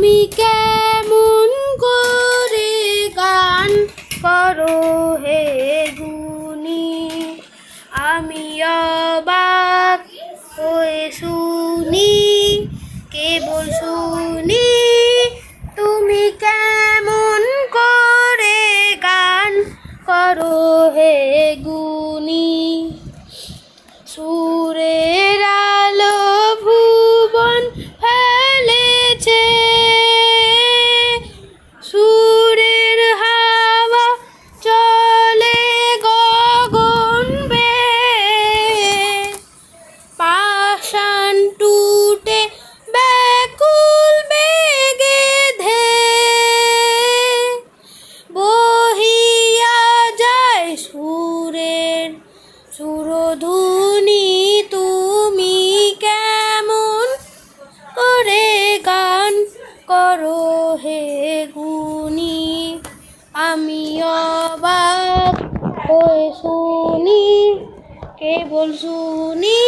তুমি কেমন করে গান করো হে গুণী, আমি অবাক হয়ে শুনি, কেবল শুনি। তুমি কেমন করে গান করো হে গুণী, সুরের আলো ভুবন ফেলেছে, সুরের হাওয়া চলে গগন বেয়ে, পাষাণ টুটে ব্যাকুল বেগে ধেয়ে বহিয়া যায় সুরের সুরধুনী। তুমি কেমন করে গান করো হে গুণী, আমি অবাক হয়ে শুনি, কেবল শুনি।